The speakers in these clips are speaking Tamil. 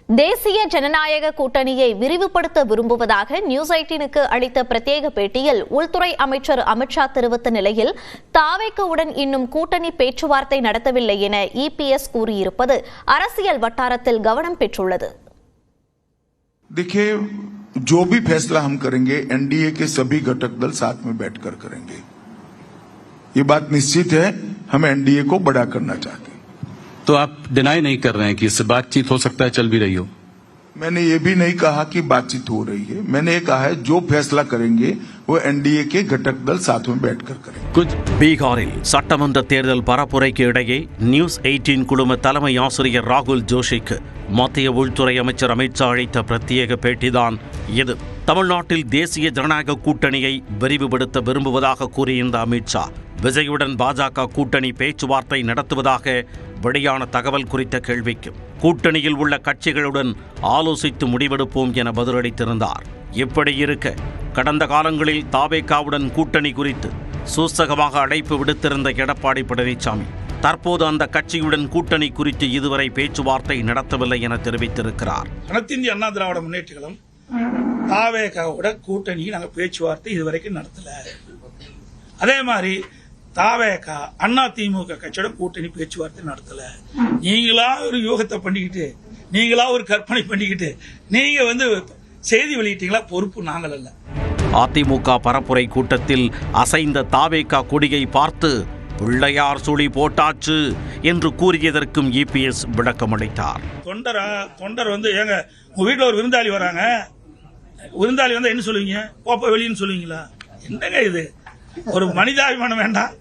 தேசிய ஜனநாயக கூட்டணியை விரிவுபடுத்த விரும்புவதாக நியூஸ் 18க்கு அளித்த பிரத்யேக பேட்டியில் உள்துறை அமைச்சர் அமித்ஷா தெரிவித்த நிலையில் தாவேகவுடன் இன்னும் கூட்டணி பேச்சுவார்த்தை நடத்தவில்லை என இபிஎஸ் கூறியிருப்பது அரசியல் வட்டாரத்தில் கவனம் பெற்றுள்ளது. देखिए, जो भी फैसला हम करेंगे एनडीए के सभी घटक दल साथ में बैठकर करेंगे. ये बात निश्चित है, हम एनडीए को बड़ा करना चाहते हैं. तो आप डिनाई नहीं कर रहे हैं कि इससे बातचीत हो सकता है, चल भी रही हो? मैंने ये भी नहीं कहा कि बातचीत हो रही है. मैंने ये कहा है जो फैसला करेंगे वो एनडीए के घटक दल साथ में बैठकर करेंगे. பீகாரில் சட்டமன்ற தேர்தல் பரப்புரைக்கு இடையே நியூஸ் 18 குழும தலைமை ஆசிரியர் ராகுல் ஜோஷிக்கு மத்திய உள்துறை அமைச்சர் அமித்ஷா அளித்த பிரத்யேக பேட்டிதான் இது. தமிழ்நாட்டில் தேசிய ஜனநாயக கூட்டணியை விரிவுபடுத்த விரும்புவதாக கூறியிருந்த அமித்ஷா, விஜயுடன் பாஜக கூட்டணி பேச்சுவார்த்தை நடத்துவதாக வெளியான தகவல் குறித்த கேள்விக்கு கூட்டணியில் உள்ள கட்சிகளுடன் ஆலோசித்து முடிவெடுப்போம் என பதிலளித்திருந்தார். இப்படி இருக்க கடந்த காலங்களில் தாவேகாவுடன் கூட்டணி குறித்து சூசகமாக அழைப்பு விடுத்திருந்த எடப்பாடி பழனிசாமி தற்போது அந்த கட்சியுடன் கூட்டணி குறித்து இதுவரை பேச்சுவார்த்தை நடத்தவில்லை என தெரிவித்திருக்கிறார். அனைத்து இந்திய அண்ணா திராவிட முன்னேற்ற கழகம் தாவேகாவோட கூட்டணி நாங்கள் பேச்சுவார்த்தை இதுவரைக்கும் நடத்தல. அதே மாதிரி தாவேகா அண்ணா திமுக கட்சியோட கூட்டணி பேச்சுவார்த்தை நடத்தல. நீங்களா ஒரு யோகத்தை பண்ணிக்கிட்டு, நீங்களா ஒரு கற்பனை பண்ணிக்கிட்டு நீங்க செய்தி வெளியிட்டீங்களா? பொறுப்பு நாங்கள் அல்ல. அதிமுக பரப்புரை கூட்டத்தில் அசைந்த தாவேகா கொடியை பார்த்து பிள்ளையார் சுழி போட்டாச்சு என்று கூறியதற்கும் இபிஎஸ் விளக்கமளித்தார். தொண்டர் ஏங்க உங்க வீட்டில் ஒரு விருந்தாளி வராங்க, விருந்தாளி என்ன சொல்லுவீங்க? போப்ப வெளியின்னு சொல்லுவீங்களா? என்னங்க இது? ஒரு மனிதாபிமானம் வேண்டாம்?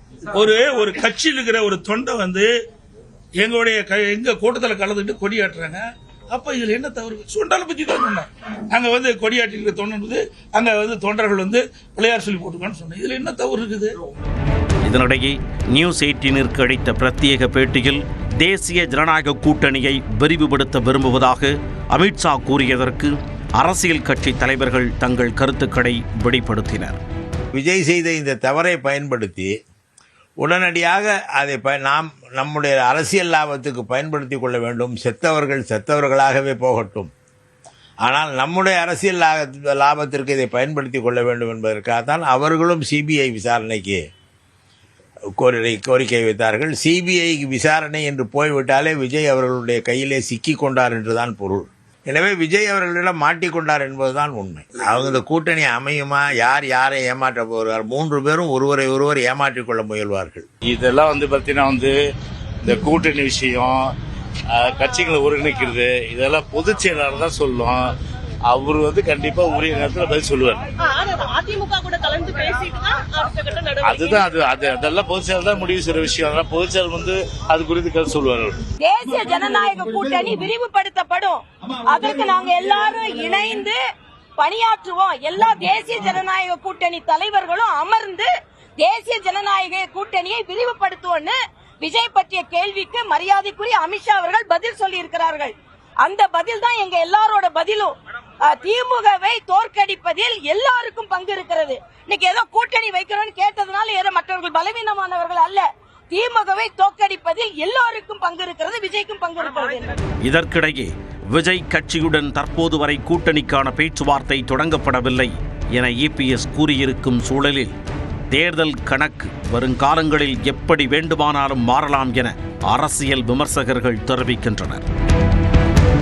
ஒரு கட்சியில் இருக்கிற ஒரு தொண்டை எங்க கூட்டத்தில் கலந்துட்டு கொடியாட்டுறாங்க. அப்ப இதுல என்ன தவறு? சுண்டால பத்தி தான் சொன்னேன். அங்க கொடியாட்டி இருக்கிற தொண்டர் அங்க தொண்டர்கள் பிள்ளையார் சொல்லி போட்டுக்கன்னு சொன்னேன். இதுல என்ன தவறு இருக்குது? இதனிடையே நியூஸ் 18ற்கு அளித்த பிரத்யேக பேட்டியில் தேசிய ஜனநாயக கூட்டணியை விரிவுபடுத்த விரும்புவதாக அமித்ஷா கூறியதற்கு அரசியல் கட்சி தலைவர்கள் தங்கள் கருத்துக்களை வெளிப்படுத்தினர். விஜய் செய்த இந்த தவறை பயன்படுத்தி உடனடியாக அதை நாம் நம்முடைய அரசியல் லாபத்துக்கு பயன்படுத்தி கொள்ள வேண்டும். செத்தவர்கள் செத்தவர்களாகவே போகட்டும், ஆனால் நம்முடைய அரசியல் லாபத்திற்கு இதை பயன்படுத்தி கொள்ள வேண்டும் என்பதற்காகத்தான் அவர்களும் சிபிஐ விசாரணைக்கு கோரிக்கை வைத்தார்கள். சிபிஐ விசாரணை என்று போய்விட்டாலே விஜய் அவர்களுடைய கையிலே சிக்கி கொண்டார் என்றுதான் பொருள். எனவே விஜய் அவர்களிடம் மாட்டிக்கொண்டார் என்பதுதான் உண்மை. அவங்க இந்த கூட்டணி அமையுமா? யார் யாரை ஏமாற்ற போகிறார்? 3 பேரும் ஒருவர் ஏமாற்றிக் கொள்ள முயல்வார்கள். இதெல்லாம் பார்த்தீங்கன்னா இந்த கூட்டணி விஷயம், கட்சிகளை ஒருங்கிணைக்கிறது, இதெல்லாம் பொதுச் செயலாளர் தான் சொல்லும். அவர் கண்டிப்பா உரிய நேரத்தில் பதில் சொல்லுவார். அதுதான் அதெல்லாம் பொதுச் செயலர் தான் முடிவு செய்யற விஷயம். பொதுச் செயலர் அது குறித்து கருத்து சொல்லுவார். தேசிய ஜனநாயக கூட்டணி விரிவுபடுத்தப்படும். அதற்கு நாங்க எல்லாரும் இணைந்து பணியாற்றுவோம். எல்லா தேசிய ஜனநாயக கூட்டணி தலைவர்களும் அமர்ந்து தேசிய ஜனநாயக கூட்டணியை விரிவுபடுத்துவோம்னு விஜய் பற்றிய கேள்விக்கு மரியாதைக்குரிய அமித்ஷா அவர்கள் பதில் சொல்லி இருக்கிறார்கள். அந்த பதில் தான் எங்க எல்லாரோட பதிலும். திமுகவை தோற்கடிப்பதில் எல்லாருக்கும் பங்கு இருக்கிறது. இன்னைக்கு ஏதோ கூட்டணி வைக்கணும்னு கேட்டதுனால ஏதோ மற்றவர்கள் பலவீனமானவர்கள் அல்ல. திமுகவை தோற்கடிப்பதில் எல்லாருக்கும் பங்கு இருக்கிறது, விஜய்க்கும் பங்கு இருக்கிறது. இதற்கிடையே விஜய் கட்சியுடன் தற்போது வரை கூட்டணிக்கான பேச்சுவார்த்தை தொடங்கப்படவில்லை என இபிஎஸ் கூறியிருக்கும் சூழலில் தேர்தல் கணக்கு வருங்காலங்களில் எப்படி வேண்டுமானாலும் மாறலாம் என அரசியல் விமர்சகர்கள் தெரிவிக்கின்றனர்.